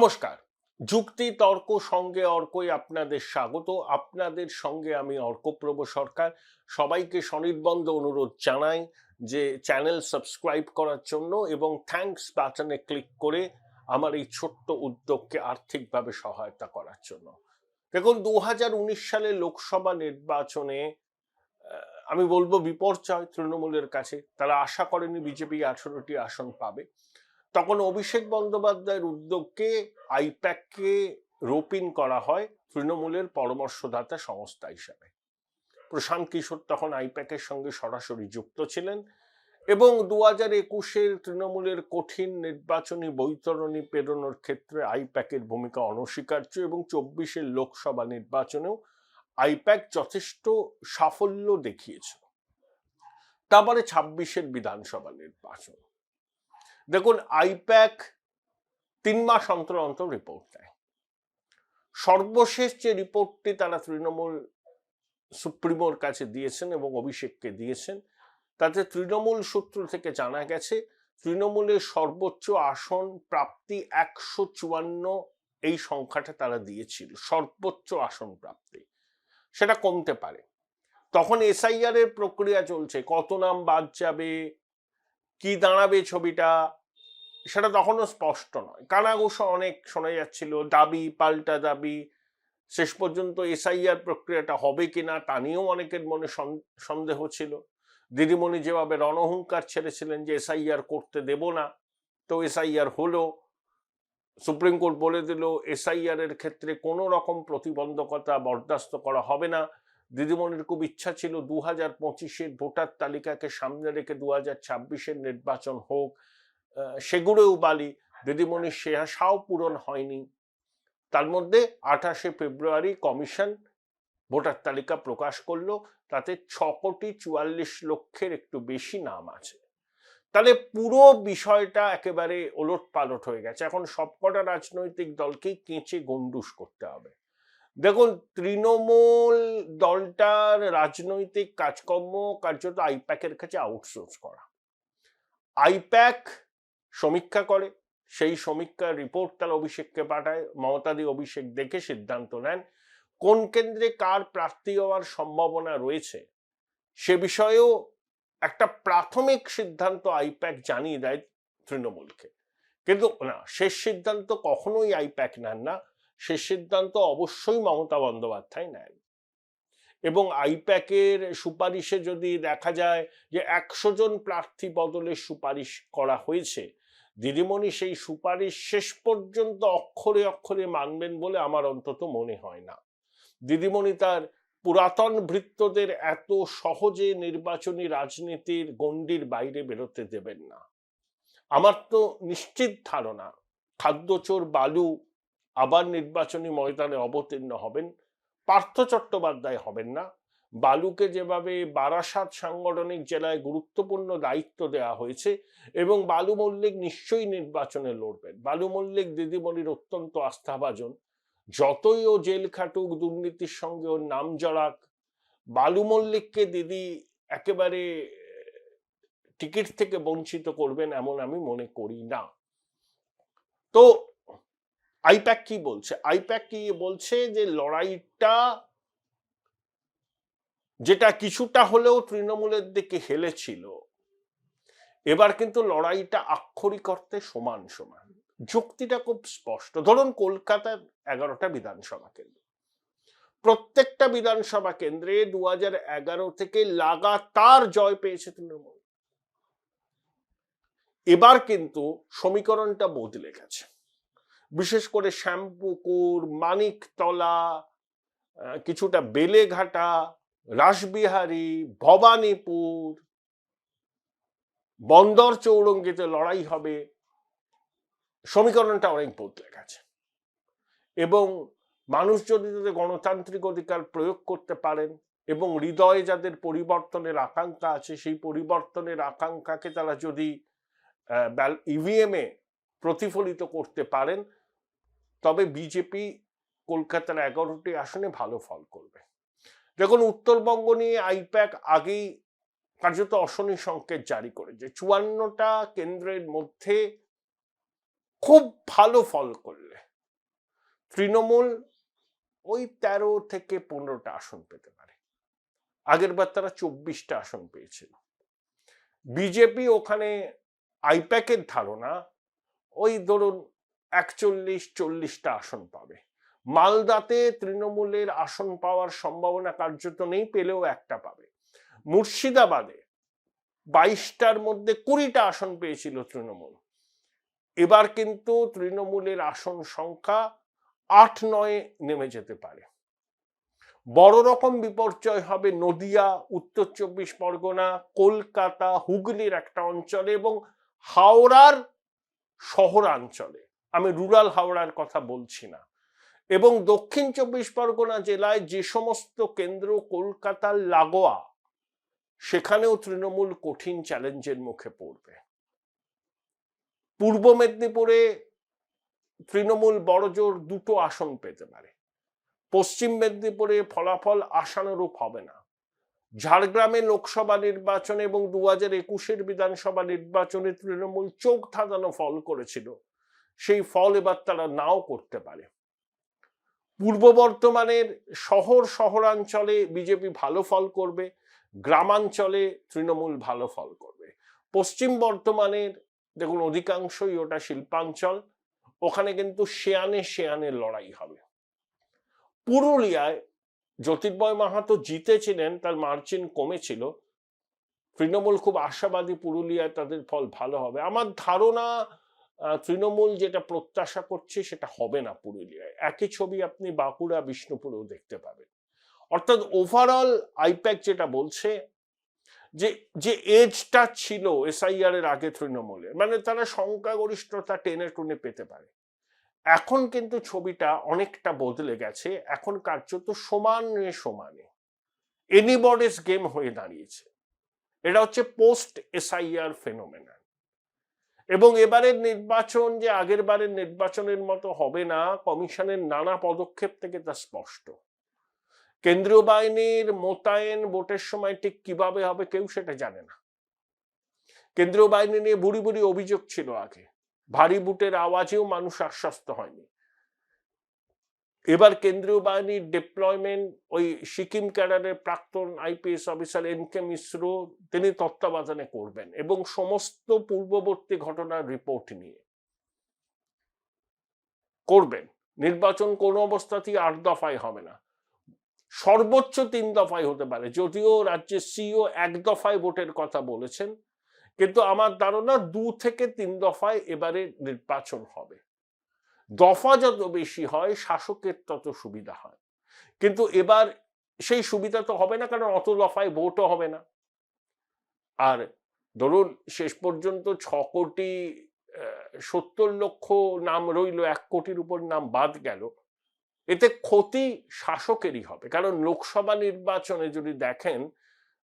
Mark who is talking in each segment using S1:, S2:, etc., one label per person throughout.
S1: নমস্কার। যুক্তি তর্ক সঙ্গে অর্কই আপনাদের স্বাগত। আপনাদের সঙ্গে আমি অর্কপ্রভ সরকার। সবাইকে সনির্বন্ধ অনুরোধ জানাই যে চ্যানেল সাবস্ক্রাইব করার জন্য এবং থ্যাঙ্কস বাটনে ক্লিক করে আমার এই ছোট্ট উদ্যোগকে আর্থিকভাবে সহায়তা করার জন্য। দেখুন, 2019 সালে লোকসভা নির্বাচনে আমি বলবো বিপর্যয় তৃণমূলের কাছে। তারা আশা করেনি বিজেপি 18টি আসন পাবে। তখন অভিষেক বন্দ্যোপাধ্যায়ের উদ্যোগকে আইপ্যাককে রোপিন করা হয় তৃণমূলের পরামর্শদাতা সংস্থা হিসাবে। প্রশান্ত কিশোর তখন আইপ্যাকের সঙ্গে সরাসরি যুক্ত ছিলেন এবং 2021-এর তৃণমূলের কঠিন নির্বাচনী বৈতরণী পেরোনোর ক্ষেত্রে আইপ্যাকের ভূমিকা অনস্বীকার্য এবং 24-এর লোকসভা নির্বাচনেও আইপ্যাক যথেষ্ট সাফল্য দেখিয়েছিল। তারপরে 26-এর বিধানসভা নির্বাচন। দেখুন, আইপ্যাক 3 মাস অন্তর অন্তর রিপোর্ট দেয়। সর্বশেষ যে রিপোর্টটি তারা তৃণমূল সুপ্রিমোর কাছে দিয়েছেন এবং অভিষেককে দিয়েছেন, তাতে তৃণমূল সূত্র থেকে জানা গেছে তৃণমূলের সর্বোচ্চ আসন প্রাপ্তি 154, এই সংখ্যাটা তারা দিয়েছিল সর্বোচ্চ আসন প্রাপ্তি। সেটা কমতে পারে। তখন এসআইআর এর প্রক্রিয়া চলছে, কত নাম বাদ যাবে, কি দাঁড়াবে ছবিটা, সেটা তখনও স্পষ্ট নয়। কানাঘুষা অনেক শোনা যাচ্ছিল, দাবি পাল্টা দাবি। শেষ পর্যন্ত এসআইআর প্রক্রিয়াটা হবে কিনা তা নিয়েও অনেকের মনে সন্দেহ ছিল। দিদিমণি যেভাবে রণহুঙ্কার ছেড়েছিলেন যে এসআইআর করতে দেব না, তো এসআইআর হলো। সুপ্রিম কোর্ট বলে দিল এসআইআর এর ক্ষেত্রে কোনো রকম প্রতিবন্ধকতা বরদাস্ত করা হবে না। দিদিমণির খুব ইচ্ছা ছিল 2025-এর ভোটার তালিকাকে সামনে রেখে 2026-এর নির্বাচন হোক। সেগুলোও বালি। দিদিমণির সে আশাও পূরণ হয়নি। তার মধ্যে 28শে ফেব্রুয়ারি কমিশন ভোটার তালিকা প্রকাশ করলো, তাতে 6,44,00,000 একটু বেশি নাম আছে। তাহলে পুরো বিষয়টা একেবারে ওলট পালট হয়ে গেছে। এখন সবকটা রাজনৈতিক দলকেই কেঁচে গন্ডুস করতে হবে। দেখুন, তৃণমূল দলটার রাজনৈতিক কাজকর্ম কার্যত আইপ্যাকের কাছে আউটসোর্স করা। আইপ্যাক সমীক্ষা করে, সেই সমীক্ষার রিপোর্ট তারা অভিষেককে পাঠায়। মমতাদি অভিষেক দেখে সিদ্ধান্ত নেন কোন কেন্দ্রে কার প্রার্থী হওয়ার সম্ভাবনা রয়েছে। সে বিষয়েও একটা প্রাথমিক সিদ্ধান্ত আইপ্যাক জানিয়ে দেয় তৃণমূলকে। কিন্তু না, শেষ সিদ্ধান্ত কখনোই আইপ্যাক নেন না। শেষ সিদ্ধান্ত অবশ্যই মমতা বন্দ্যোপাধ্যায় নেন। এবং আইপ্যাকের সুপারিশে যদি দেখা যায় যে 100 জন প্রার্থী বদলের সুপারিশ করা হয়েছে, দিদিমণি সেই সুপারিশ শেষ পর্যন্ত অক্ষরে অক্ষরে মানবেন বলে আমার অন্তত মনে হয় না। দিদিমণি তার পুরাতন ভৃত্যদের এত সহজে নির্বাচনী রাজনীতির গণ্ডির বাইরে বেরোতে দেবেন না। আমার তো নিশ্চিত ধারণা খাদ্যচোর বালু আবার নির্বাচনী ময়দানে অবতীর্ণ হবেন। পার্থ চট্টোপাধ্যায় হবেন না। বালুকে যেভাবে বারাসাত সাংগঠনিক জেলায় গুরুত্বপূর্ণ দায়িত্ব দেওয়া হয়েছে এবং বালু মল্লিক নিশ্চয়ই নির্বাচনে লড়বেন। বালু মল্লিক দিদিমণির অত্যন্ত আস্থাভাজন। যতই ও জেল খাটুক, দুর্নীতির সঙ্গে ওর নাম জড়াক, বালু মল্লিককে দিদি একেবারে টিকিট থেকে বঞ্চিত করবেন এমন আমি মনে করি না। তো আইপ্যাক কি বলছে? আইপ্যাক কি বলছে যে লড়াইটা যেটা কিছুটা হলেও তৃণমূলের দিকে হেলেছিল, এবার কিন্তু লড়াইটা আক্ষরিক অর্থে সমান সমান। যুক্তিটা খুব স্পষ্ট। ধরুন, কলকাতার 11টা বিধানসভা কেন্দ্র, প্রত্যেকটা বিধানসভা কেন্দ্রে 2011 থেকে লাগাতার জয় পেয়েছে তৃণমূল। এবার কিন্তু সমীকরণটা বদলে গেছে। বিশেষ করে শ্যামপুকুর, মানিকতলা, কিছুটা বেলেঘাটা, রাসবিহারী, ভবানীপুর, বন্দর চৌরঙ্গিতে লড়াই হবে। সমীকরণটা অনেক বদলে গেছে এবং মানুষ যদি তাদের গণতান্ত্রিক অধিকার প্রয়োগ করতে পারেন এবং হৃদয়ে যাদের পরিবর্তনের আকাঙ্ক্ষা আছে, সেই পরিবর্তনের আকাঙ্ক্ষাকে তারা যদি ইভিএমে প্রতিফলিত করতে পারেন, তবে বিজেপি কলকাতার 11টি আসনে ভালো ফল করবে। দেখুন, উত্তরবঙ্গ নিয়ে আইপ্যাক আগেই কার্যত অশনি সংকেত জারি করেছে। 54টা কেন্দ্রের মধ্যে খুব ভালো ফল করলে তৃণমূল ওই 13 থেকে 15টা আসন পেতে পারে, আগের বার তারা 24টা আসন পেয়েছিল। বিজেপি ওখানে আইপ্যাকের ধারণা ওই ধরুন 41-40টা আসন পাবে। মালদাতে তৃণমূলের আসন পাওয়ার সম্ভাবনা কার্যত নেই, পেলেও একটা পাবে। মুর্শিদাবাদে 22টার মধ্যে 20টা আসন পেয়েছিল তৃণমূল, এবার কিন্তু তৃণমূলের আসন সংখ্যা 8-9 নেমে যেতে পারে। বড় রকম বিপর্যয় হবে নদিয়া, উত্তর 24 পরগনা, কলকাতা, হুগলির একটা অঞ্চলে এবং হাওড়ার শহরাঞ্চলে, আমি রুরাল হাওড়ার কথা বলছি না। এবং দক্ষিণ 24 পরগনা জেলায় যে সমস্ত কেন্দ্র কলকাতার লাগোয়া, সেখানেও তৃণমূল কঠিন চ্যালেঞ্জের মুখে পড়বে। পূর্ব মেদিনীপুরে তৃণমূল বড়জোর 2টো আসন পেতে পারে। পশ্চিম মেদিনীপুরে ফলাফল আশানুরূপ হবে না। ঝাড়গ্রামে লোকসভা নির্বাচন এবং 2021-এর বিধানসভা নির্বাচনে তৃণমূল চোখ ধাঁধানো ফল করেছিল, সেই ফল এবার তারা নাও করতে পারে। পূর্ব বর্ধমানের শহরাঞ্চলে বিজেপি ভালো ফল করবে, গ্রামাঞ্চলে তৃণমূল ভালো ফল করবে। পশ্চিম বর্ধমানের দেখুন অধিকাংশই ওটা শিল্পাঞ্চল, ওখানে কিন্তু শেয়ানে লড়াই হবে। পুরুলিয়ায় জ্যোতির্ময় মাহাতো জিতেছিলেন, তার মার্জিন কমেছিল, তৃণমূল খুব আশাবাদী পুরুলিয়ায় তাদের ফল ভালো হবে। আমার ধারণা তৃণমূল যেটা প্রত্যাশা করছে সেটা হবে না পুরুলিয়ায়। একই ছবি আপনি বাঁকুড়া, বিষ্ণুপুরেও দেখতে পাবেন। অর্থাৎ ওভারঅল আইপ্যাক যেটা বলছে যে যে এজটা ছিল এসআইআর এর আগে তৃণমূলের, মানে তারা সংখ্যাগরিষ্ঠতা টেনে টুনে পেতে পারে, এখন কিন্তু ছবিটা অনেকটা বদলে গেছে। এখন কার্যত সমানে এনিবডিস গেম হয়ে দাঁড়িয়েছে। এটা হচ্ছে পোস্ট এসআইআর ফেনোমেনন। এবং এবারের নির্বাচন যে আগের বারের নির্বাচনের মতো হবে না, কমিশনের নানা পদক্ষেপ থেকে তা স্পষ্ট। কেন্দ্রীয় বাহিনীর মোতায়েন ভোটের সময় ঠিক কিভাবে হবে কেউ সেটা জানে না। কেন্দ্রীয় বাহিনী নিয়ে বুড়ি অভিযোগ ছিল আগে, ভারী বুটের আওয়াজেও মানুষ আশ্বস্ত হয়নি। এবার কেন্দ্রীয় বাহিনীর ডিপ্লয়মেন্ট ওই সিকিম ক্যাডারের প্রাক্তন আইপিএস অফিসার এনকে মিশ্র তিনি তত্ত্বাবধানে করবেন এবং সমস্ত পূর্ববর্তী ঘটনার রিপোর্ট নিয়ে করবেন। নির্বাচন কোনো অবস্থাতেই 8 দফায় হবে না, সর্বোচ্চ 3 দফায় হতে পারে, যদিও রাজ্যের সিইও 1 দফায় ভোটের কথা বলেছেন, কিন্তু আমার ধারণা 2 থেকে 3 দফায় এবারে নির্বাচন হবে। দফা যত বেশি হয় শাসকের তত সুবিধা হয়, কিন্তু এবার সেই সুবিধা তো হবে না, কারণ অত দফায় ভোটও হবে না। আর ধরুন শেষ পর্যন্ত 6,70,00,000 নাম রইল, 1 কোটির উপর নাম বাদ গেল, এতে ক্ষতি শাসকেরই হবে। কারণ লোকসভা নির্বাচনে যদি দেখেন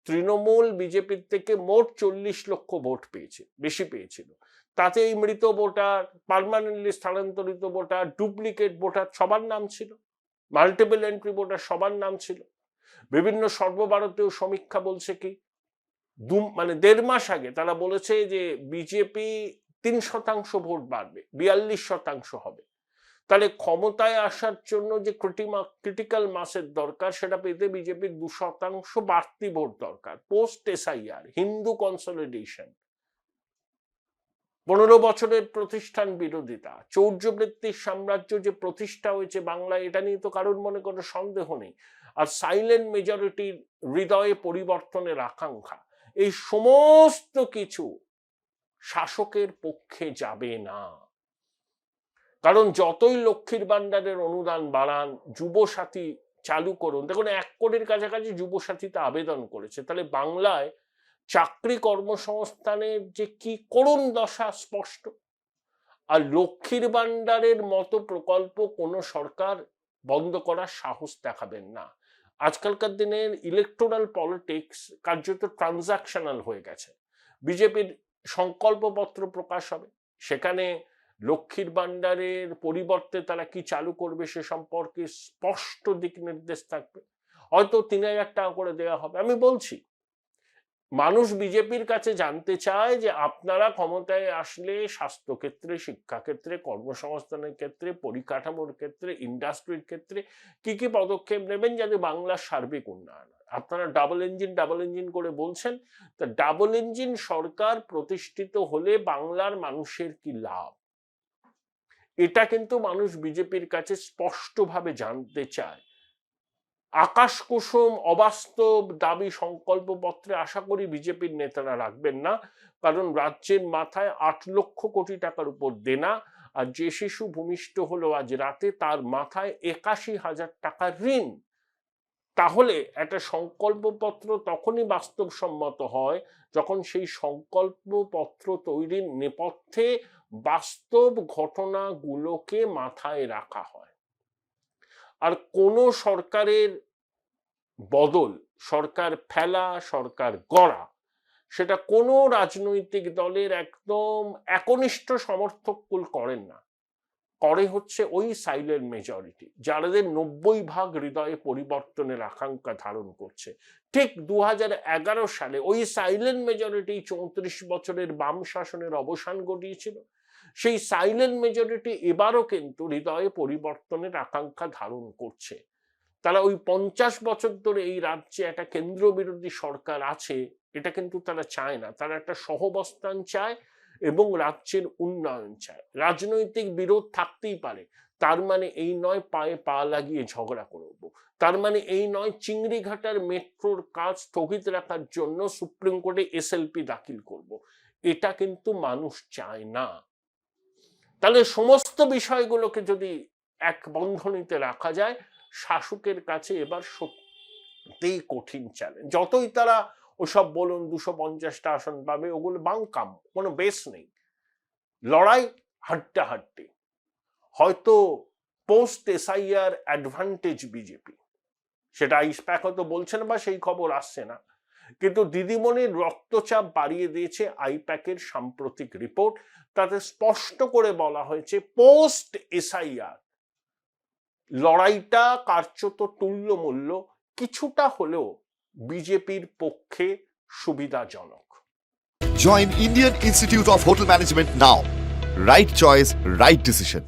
S1: তৃণমূল বিজেপির থেকে মোট 40 লক্ষ ভোট পেয়েছে, বেশি পেয়েছিল। তাতে এই মৃত ভোটার, পার্মানেন্টলি স্থানান্তরিত ভোটার, ডুপ্লিকেট ভোটার সবার নাম ছিল, মাল্টিপল এন্ট্রি ভোটার সবার নাম ছিল। বিভিন্ন সর্বভারতীয় সমীক্ষা বলছে কি, মানে 1.5 মাস আগে তারা বলেছে যে বিজেপি 3% ভোট বাড়বে, 42% হবে। তাহলে ক্ষমতায় আসার জন্য যে ক্রিটিক্যাল মাসের দরকার সেটা পেতে বিজেপির 2% বাড়তি ভোট দরকার। পোস্ট এসআইআর, হিন্দু কনসলিডেশন, 15 বছরের প্রতিষ্ঠান বিরোধিতা, চৌর্যবৃত্তির সাম্রাজ্য যে প্রতিষ্ঠা হয়েছে বাংলায়, এটা নিয়ে তো কারোর মনে কোনো সন্দেহ নেই। আর সাইলেন্ট মেজরিটির হৃদয়ে পরিবর্তনের আকাঙ্ক্ষা, এই সমস্ত কিছু শাসকের পক্ষে যাবে না। কারণ যতই লক্ষ্মীর ভান্ডারের অনুদান বাড়ান, যুবসাথী চালু করুন, দেখুন 1 কোটির কাছাকাছি যুবসাথীতে আবেদন করেছে, তাহলে বাংলায় চাকরি কর্মসংস্থানের যে কি করুণ দশা স্পষ্ট। আর লক্ষ্মীর ভান্ডারের মতো প্রকল্প কোনো সরকার বন্ধ করার সাহস দেখাবেন না। আজকালকার দিনের ইলেকটোরাল পলিটিক্স কার্যত ট্রানজাকশনাল হয়ে গেছে। বিজেপির সংকল্পপত্র প্রকাশ হবে, সেখানে লক্ষ্মীর ভান্ডারের পরিবর্তে তারা কি চালু করবে সে সম্পর্কে স্পষ্ট দিক নির্দেশ থাকবে। হয়তো 3,000 টাকা করে দেওয়া হবে। আমি বলছি মানুষ বিজেপির কাছে জানতে চায় যে আপনারা ক্ষমতায় আসলে স্বাস্থ্যক্ষেত্রে, শিক্ষাক্ষেত্রে, কর্মসংস্থানের ক্ষেত্রে, পরিকাঠামোর ক্ষেত্রে, ইন্ডাস্ট্রির ক্ষেত্রে কি কি পদক্ষেপ নেবেন যাতে বাংলার সার্বিক উন্নয়ন হয়। আপনারা ডাবল ইঞ্জিন করে বলছেন, তা ডাবল ইঞ্জিন সরকার প্রতিষ্ঠিত হলে বাংলার মানুষের কি লাভ, এটা কিন্তু মানুষ বিজেপির কাছে স্পষ্টভাবে জানতে চায়। আকাশ কুসুম অবাস্তব দাবি সংকল্পপত্রে আশা করি বিজেপির নেতারা রাখবেন না, কারণ রাজ্যের মাথায় 8 লক্ষ কোটি টাকার উপর দেনা, আর যে শিশু ভূমিষ্ঠ হলো আজ রাতে তার মাথায় 81,000 টাকার ঋণ। তাহলে একটা সংকল্পপত্র তখনই বাস্তবসম্মত হয় যখন সেই সংকল্পপত্র তৈরির নেপথ্যে বাস্তব ঘটনাগুলোকে মাথায় রাখা হয়। আর কোনো সরকারের বদল, সরকার ফেলা, সরকার গড়া, সেটা কোনো রাজনৈতিক দলের একদম একনিষ্ঠ সমর্থক কুল করেন না, করে হচ্ছে ওই সাইলেন্ট মেজরিটি যাদের 90% হৃদয়ে পরিবর্তনের আকাঙ্ক্ষা ধারণ করছে। ঠিক 2011 সালে ওই সাইলেন্ট মেজরিটি 34 বছরের বাম শাসনের অবসান ঘটিয়েছিল। সেই সাইলেন্ট মেজরিটি এবারও কিন্তু হৃদয়ে পরিবর্তনের আকাঙ্ক্ষা ধারণ করছে। তারা ওই 50 বছর ধরে এই রাজ্যে একটা কেন্দ্র বিরোধী সরকার আছে এটা কিন্তু তারা চায় না। তারা একটা সহাবস্থান চায় এবং রাজ্যের উন্নয়ন চায়। রাজনৈতিক বিরোধ থাকতেই পারে, তার মানে এই নয় পায়ে পা লাগিয়ে ঝগড়া করব, তার মানে এই নয় চিংড়িঘাটার মেট্রোর কাজ স্থগিত রাখার জন্য সুপ্রিম কোর্টে এসএলপি দাখিল করব। এটা কিন্তু মানুষ চায় না। তাহলে সমস্ত বিষয়গুলোকে যদি এক বন্ধনীতে রাখা যায়, শাসকের কাছে এবার সত্যিই কঠিন চ্যালেঞ্জ। যতই তারা ওসব বলুন 250টা আসন পাবে, ওগুলো বাংকাম, কোনো বেস নেই। লড়াই হাড্ডাহাড্ডি। হয়তো পোস্ট এসআইআর অ্যাডভান্টেজ বিজেপি, সেটা আইপ্যাক হয়তো বলছেন বা সেই খবর আসছে না, কিন্তু দিদিমণির রক্তচাপ বাড়িয়ে দিয়েছে আইপ্যাকের সাম্প্রতিক রিপোর্ট। তাতে স্পষ্ট করে বলা হয়েছে পোস্ট এসআইআর লড়াইটা কার্যত তুল্যমূল্য, কিছুটা হলেও বিজেপির পক্ষে সুবিধাজনক।
S2: Join Indian Institute of Hotel Management now. Right choice, right decision.